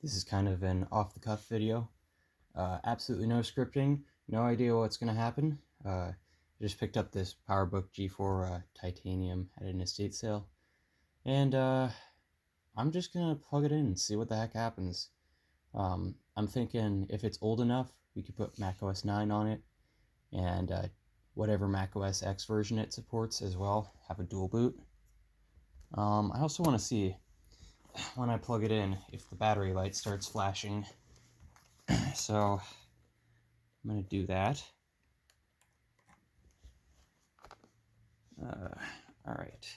This is kind of an off-the-cuff video. Absolutely no scripting, no idea what's going to happen. I just picked up this PowerBook G4 Titanium at an estate sale, and I'm just going to plug it in and see what the heck happens. I'm thinking if it's old enough, we could put macOS 9 on it, and whatever macOS X version it supports as well, have a dual boot. I also want to see, when I plug it in, if the battery light starts flashing. So I'm going to do that. Alright.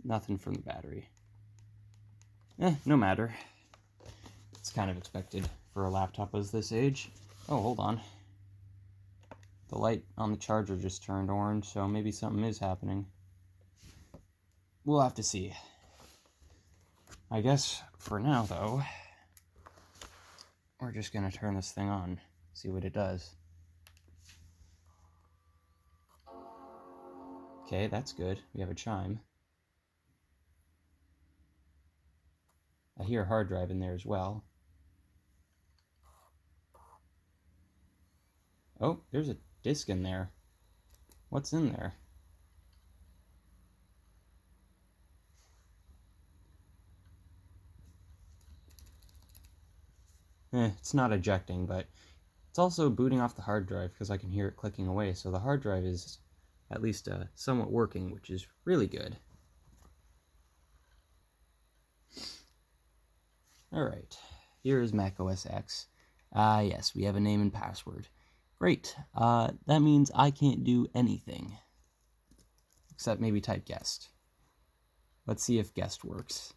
Nothing from the battery. No matter. It's kind of expected for a laptop of this age. Oh, hold on. The light on the charger just turned orange, so maybe something is happening. We'll have to see. I guess for now, though, we're just going to turn this thing on, see what it does. Okay, that's good. We have a chime. I hear a hard drive in there as well. Oh, there's a disk in there. What's in there? It's not ejecting, but it's also booting off the hard drive because I can hear it clicking away, so the hard drive is at least somewhat working, which is really good. Alright, here is macOS X. Yes, we have a name and password. Great, that means I can't do anything. Except maybe type guest. Let's see if guest works.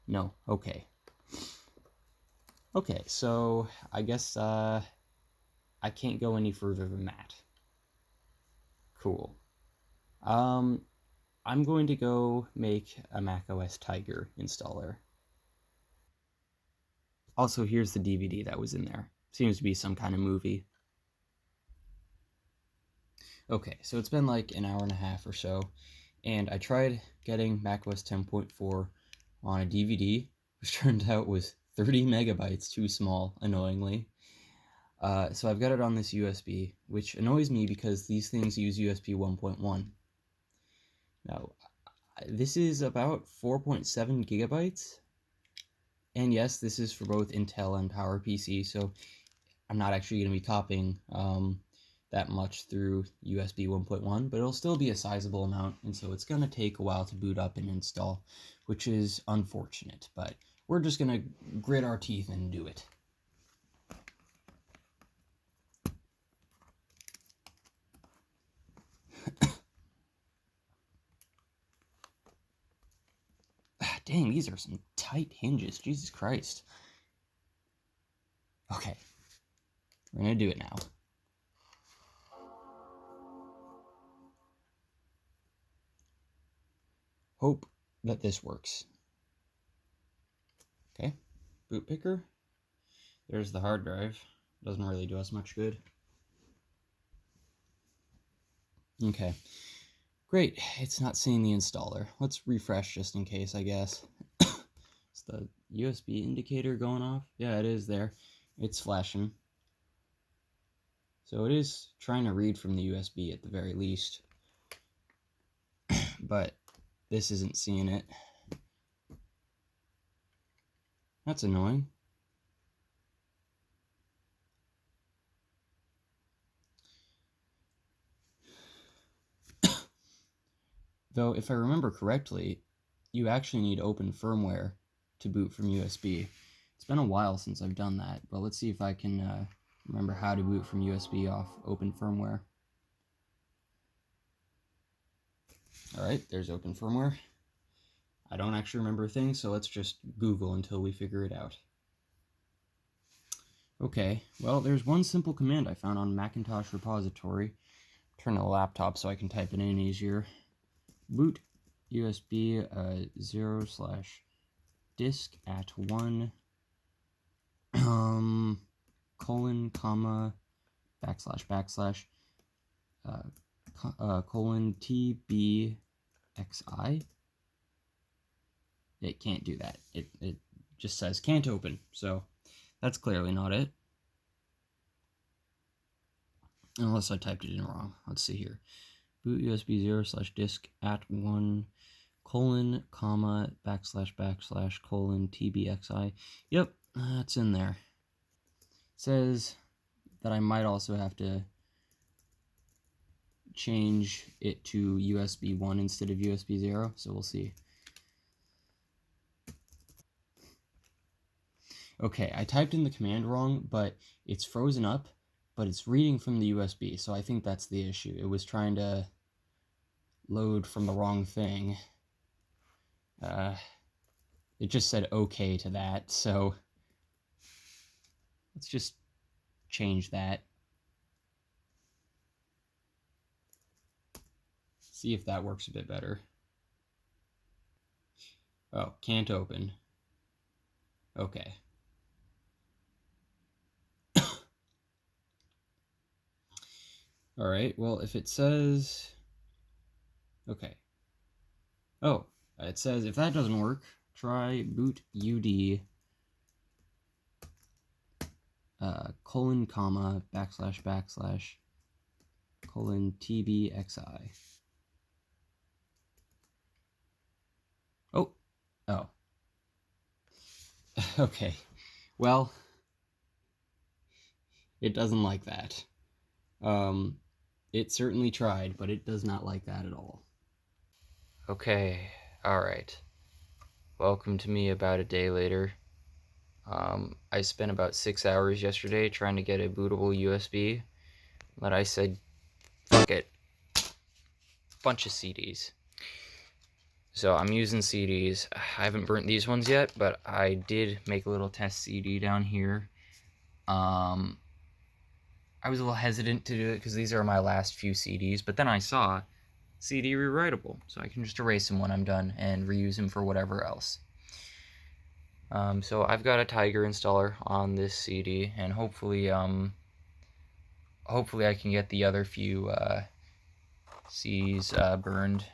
No, okay. Okay, so I guess I can't go any further than that. Cool. I'm going to go make a macOS Tiger installer. Also, here's the DVD that was in there. Seems to be some kind of movie. Okay, so it's been like an hour and a half or so, and I tried getting macOS 10.4 on a DVD, which turned out was 30 megabytes too small, annoyingly. So I've got it on this USB, which annoys me because these things use USB 1.1. Now, this is about 4.7 gigabytes, and yes, this is for both Intel and PowerPC, so I'm not actually going to be copying that much through USB 1.1, but it'll still be a sizable amount, and so it's going to take a while to boot up and install, which is unfortunate, but we're just going to grit our teeth and do it. Dang, these are some tight hinges, Jesus Christ. Okay, we're going to do it now. Hope that this works. Okay, boot picker. There's the hard drive. Doesn't really do us much good. Okay, great. It's not seeing the installer. Let's refresh just in case, I guess. Is the USB indicator going off? Yeah, it is there. It's flashing. So it is trying to read from the USB at the very least. But this isn't seeing it. That's annoying. Though, if I remember correctly, you actually need open firmware to boot from USB. It's been a while since I've done that, but let's see if I can remember how to boot from USB off open firmware. Alright, there's open firmware. I don't actually remember things, so let's just Google until we figure it out. Okay, well, there's one simple command I found on Macintosh repository. Turn to the laptop so I can type it in easier. Boot USB 0/disk at 1 colon comma / colon TBXI it can't do that. It just says can't open. So that's clearly not it. Unless I typed it in wrong. Let's see here. Boot USB 0/disk @1 :comma / TBXI. Yep, that's in there. It says that I might also have to change it to USB 1 instead of USB 0, so we'll see. Okay, I typed in the command wrong, but it's frozen up, but it's reading from the USB, so I think that's the issue. It was trying to load from the wrong thing. It just said okay to that, so let's just change that. See if that works a bit better. Oh, can't open. Okay. All right, well, if it says... Okay. Oh, it says if that doesn't work, try boot UD :comma / TBXI. Oh. Okay. Well, it doesn't like that. It certainly tried, but it does not like that at all. Okay, alright. Welcome to me about a day later. I spent about 6 hours yesterday trying to get a bootable USB, but I said, fuck it. Bunch of CDs. So I'm using CDs. I haven't burnt these ones yet, but I did make a little test CD down here. I was a little hesitant to do it because these are my last few CDs, but then I saw CD rewritable, so I can just erase them when I'm done and reuse them for whatever else. So I've got a Tiger installer on this CD, and hopefully I can get the other few CDs burned,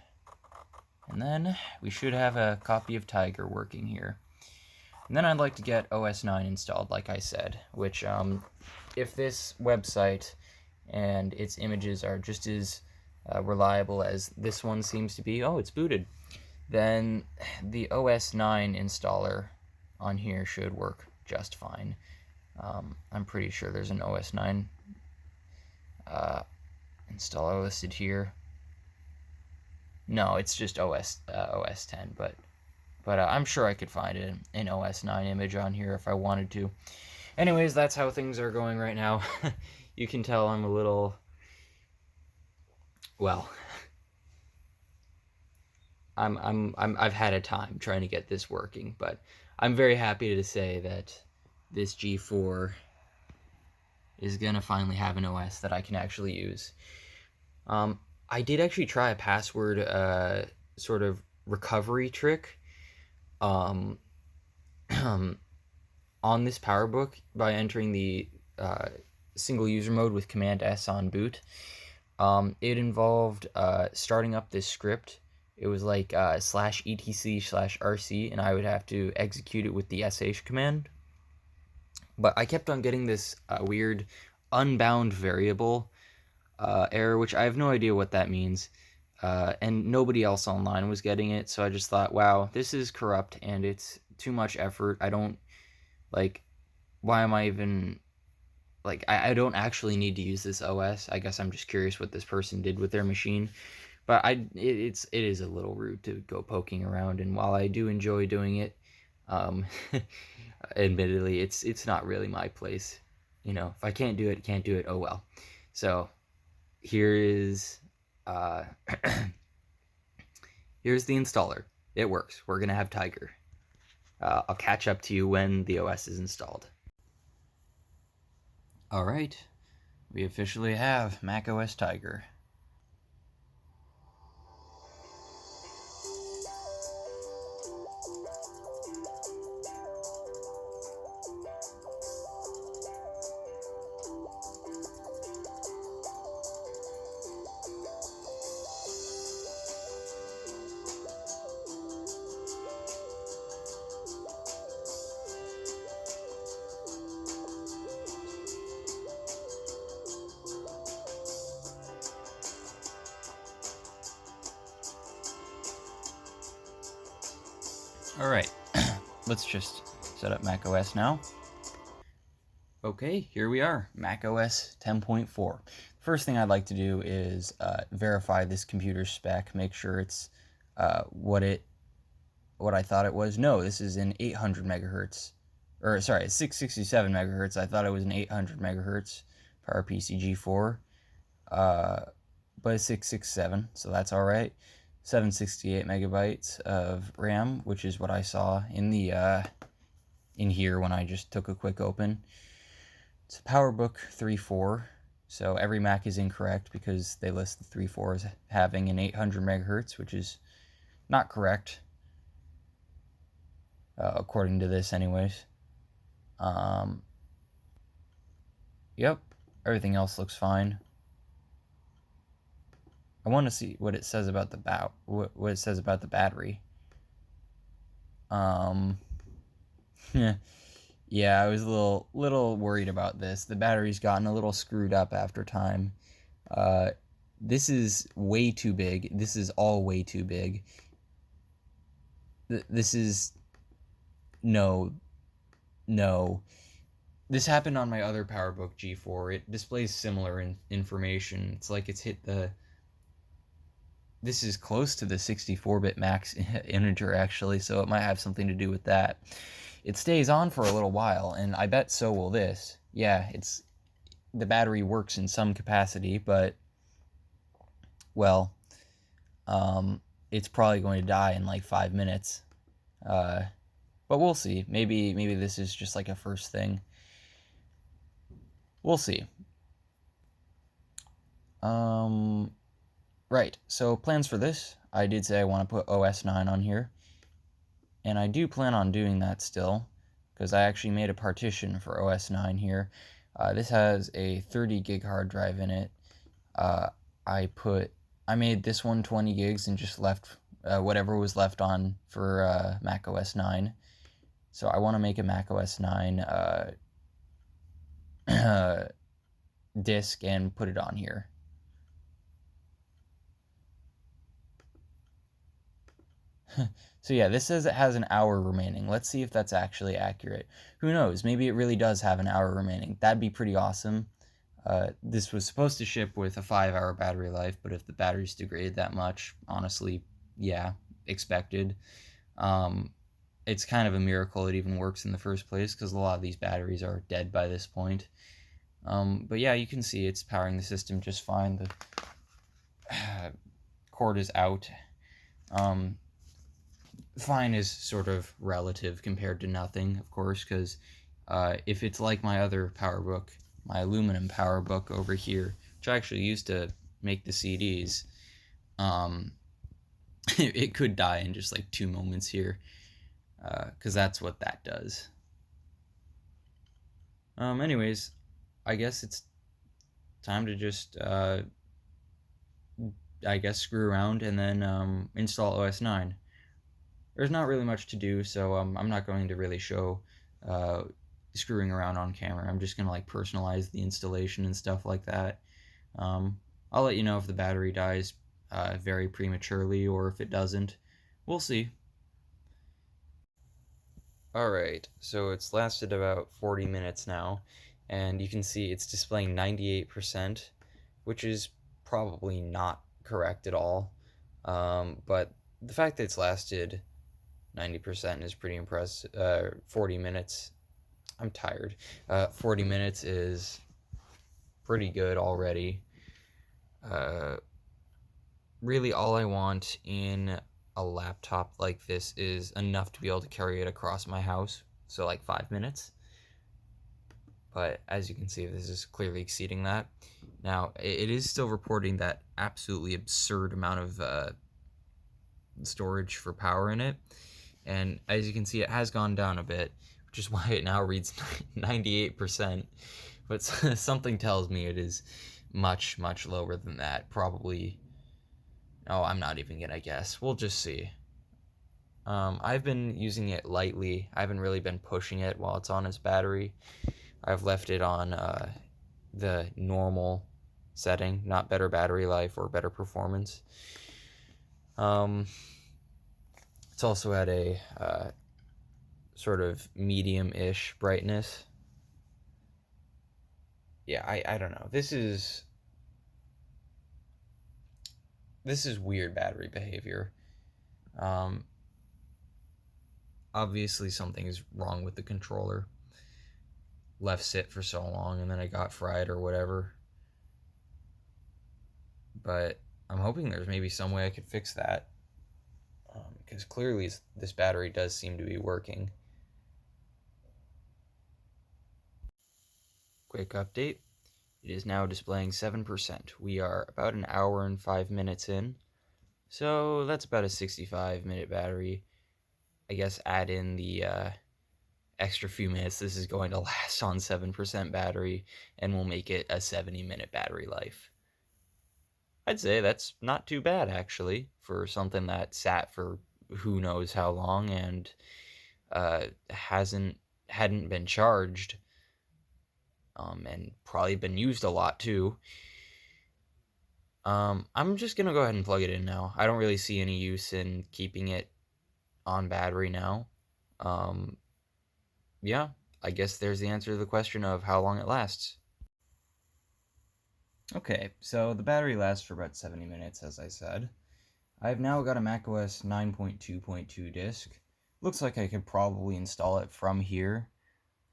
and then we should have a copy of Tiger working here. And then I'd like to get OS 9 installed, like I said, which if this website and its images are just as reliable as this one seems to be, oh, it's booted, then the OS 9 installer on here should work just fine. I'm pretty sure there's an OS 9 installer listed here. No, it's just OS 10, but I'm sure I could find an OS 9 image on here if I wanted to. Anyways, that's how things are going right now. You can tell I'm a little, well, I've had a time trying to get this working, but I'm very happy to say that this G4 is gonna finally have an OS that I can actually use. I did actually try a password sort of recovery trick on this PowerBook by entering the single user mode with Command S on boot. It involved starting up this script. It was like /etc/rc, and I would have to execute it with the sh command. But I kept on getting this weird unbound variable error, which I have no idea what that means. And nobody else online was getting it, so I just thought, wow, this is corrupt and it's too much effort. I don't, like, why am I even, like, I don't actually need to use this OS. I guess I'm just curious what this person did with their machine. But it is a little rude to go poking around, and while I do enjoy doing it, admittedly, it's not really my place. You know, if I can't do it, can't do it. Oh well. So here is here's the installer. It works. We're gonna have Tiger. I'll catch up to you when the OS is installed. All right, we officially have macOS Tiger. Alright, let's just set up macOS now. Okay, here we are, macOS 10.4. First thing I'd like to do is verify this computer spec, make sure it's what I thought it was. No, this is an 800 megahertz, or sorry, 667 megahertz. I thought it was an 800 megahertz PowerPC G4, but it's 667, so that's all right. 768 megabytes of RAM, which is what I saw in the in here when I just took a quick open. It's a PowerBook 3.4, so every Mac is incorrect because they list the 3.4 as having an 800 megahertz, which is not correct, according to this anyways. Yep, everything else looks fine. I want to see what it says about the what it says about the battery. Yeah, I was a little worried about this. The battery's gotten a little screwed up after time. This is way too big. This is all way too big. This is no. This happened on my other PowerBook G4. It displays similar information. It's like it's hit the. This is close to the 64-bit max integer, actually, so it might have something to do with that. It stays on for a little while, and I bet so will this. Yeah, the battery works in some capacity, but, well, it's probably going to die in like 5 minutes. But we'll see. Maybe this is just like a first thing. We'll see. Right, so plans for this. I did say I want to put OS 9 on here. And I do plan on doing that still, because I actually made a partition for OS 9 here. This has a 30 gig hard drive in it. I made this one 20 gigs and just left whatever was left on for Mac OS 9. So I want to make a Mac OS 9 disk and put it on here. So yeah, this says it has an hour remaining. Let's see if that's actually accurate. Who knows? Maybe it really does have an hour remaining. That'd be pretty awesome. This was supposed to ship with a 5-hour battery life, but if the battery's degraded that much, honestly, yeah, expected. It's kind of a miracle it even works in the first place, because a lot of these batteries are dead by this point. But yeah, you can see it's powering the system just fine. The cord is out. Fine is sort of relative compared to nothing, of course, because if it's like my other PowerBook, my aluminum PowerBook over here, which I actually used to make the CDs, it could die in just like 2 moments here, because that's what that does. Anyways, I guess it's time to just, screw around and then install OS 9. There's not really much to do, so I'm not going to really show screwing around on camera. I'm just going to like personalize the installation and stuff like that. I'll let you know if the battery dies very prematurely or if it doesn't. We'll see. Alright, so it's lasted about 40 minutes now, and you can see it's displaying 98%, which is probably not correct at all. But the fact that it's lasted 90% is pretty impressive. 40 minutes. I'm tired. 40 minutes is pretty good already. Really, all I want in a laptop like this is enough to be able to carry it across my house. So, like 5 minutes. But as you can see, this is clearly exceeding that. Now, it is still reporting that absolutely absurd amount of storage for power in it. And as you can see, it has gone down a bit, which is why it now reads 98%. But something tells me it is much, much lower than that. Probably. Oh, I'm not even gonna guess. We'll just see. I've been using it lightly. I haven't really been pushing it while it's on its battery. I've left it on the normal setting, not better battery life or better performance. It's It's also at a sort of medium-ish brightness. Yeah, I don't know. This is weird battery behavior. Um, Obviously something is wrong with the controller. Left sit for so long and then I got fried or whatever. But I'm hoping there's maybe some way I could fix that. Because clearly this battery does seem to be working. Quick update. It is now displaying 7%. We are about an hour and 5 minutes in. So that's about a 65-minute battery. I guess add in the extra few minutes this is going to last on 7% battery, and we'll make it a 70-minute battery life. I'd say that's not too bad, actually, for something that sat for who knows how long and hadn't been charged, and probably been used a lot too. I'm just gonna go ahead and plug it in now. I don't really see any use in keeping it on battery now. Yeah, I guess there's the answer to the question of how long it lasts. Okay, so the battery lasts for about 70 minutes, as I said. I've now got a macOS 9.2.2 disk. Looks like I could probably install it from here.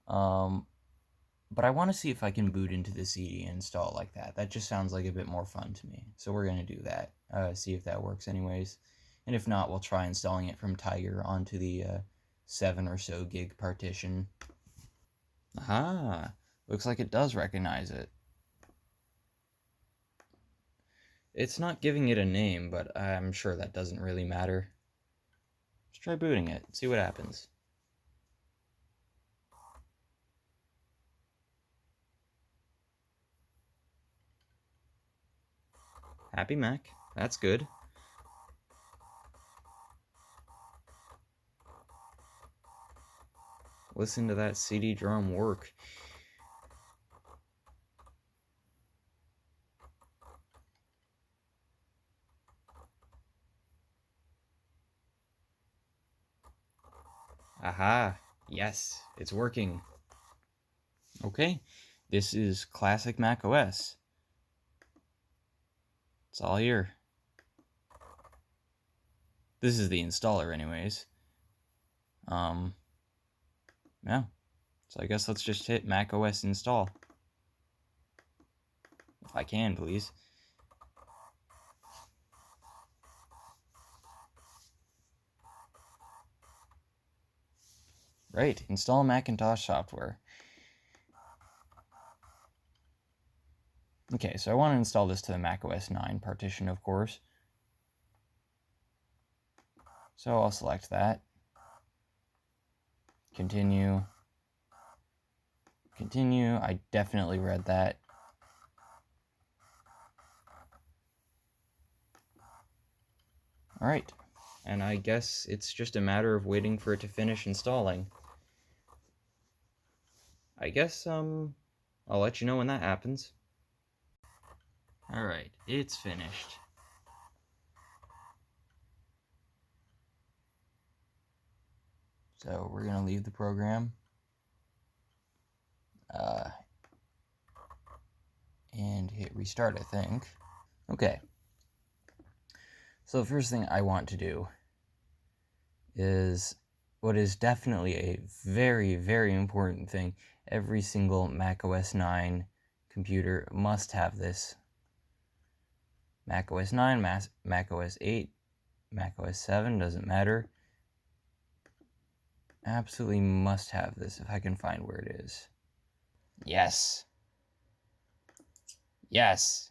But I want to see if I can boot into the CD and install it like that. That just sounds like a bit more fun to me. So we're going to do that. See if that works anyways. And if not, we'll try installing it from Tiger onto the 7 or so gig partition. Aha! Looks like it does recognize it. It's not giving it a name, but I'm sure that doesn't really matter. Let's try booting it, see what happens. Happy Mac, that's good. Listen to that CD-ROM work. Aha, yes, it's working. Okay, this is classic Mac OS. It's all here. This is the installer anyways. Yeah. So I guess let's just hit Mac OS install. If I can, please. Right, install Macintosh software. Okay, so I want to install this to the Mac OS 9 partition, of course. So I'll select that. Continue. Continue. I definitely read that. Alright, and I guess it's just a matter of waiting for it to finish installing. I guess, I'll let you know when that happens. Alright, it's finished. So we're gonna leave the program. And hit restart, I think. Okay. So the first thing I want to do is what is definitely a very, very important thing. Every single Mac OS 9 computer must have this. Mac OS 9, Mac OS 8, Mac OS 7, doesn't matter. Absolutely must have this if I can find where it is. Yes. Yes.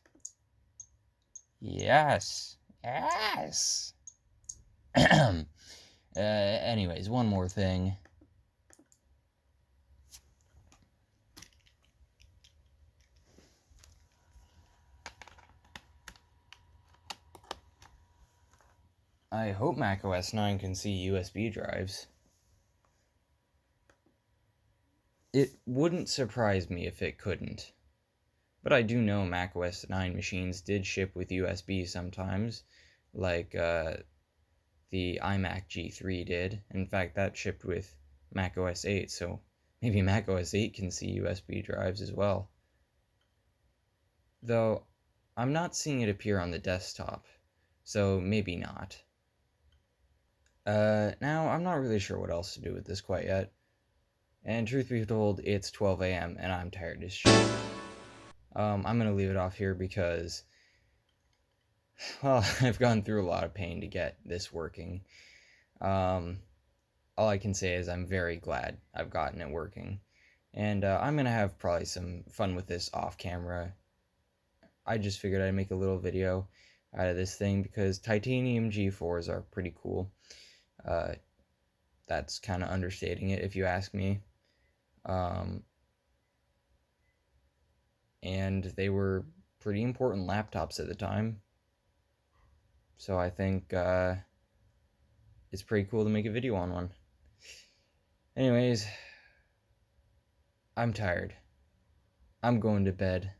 Yes. Yes. Anyways, one more thing. I hope Mac OS 9 can see USB drives. It wouldn't surprise me if it couldn't. But I do know Mac OS 9 machines did ship with USB sometimes, like the iMac G3 did. In fact, that shipped with Mac OS 8, so maybe Mac OS 8 can see USB drives as well. Though, I'm not seeing it appear on the desktop, so maybe not. Now, I'm not really sure what else to do with this quite yet. And truth be told, it's 12 a.m. and I'm tired as shit. I'm gonna leave it off here because, well, I've gone through a lot of pain to get this working. All I can say is I'm very glad I've gotten it working. And I'm gonna have probably some fun with this off camera. I just figured I'd make a little video out of this thing because titanium G4s are pretty cool. That's kind of understating it if you ask me. And they were pretty important laptops at the time. So I think it's pretty cool to make a video on one. Anyways, I'm tired. I'm going to bed.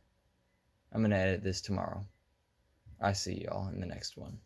I'm going to edit this tomorrow. I see y'all in the next one.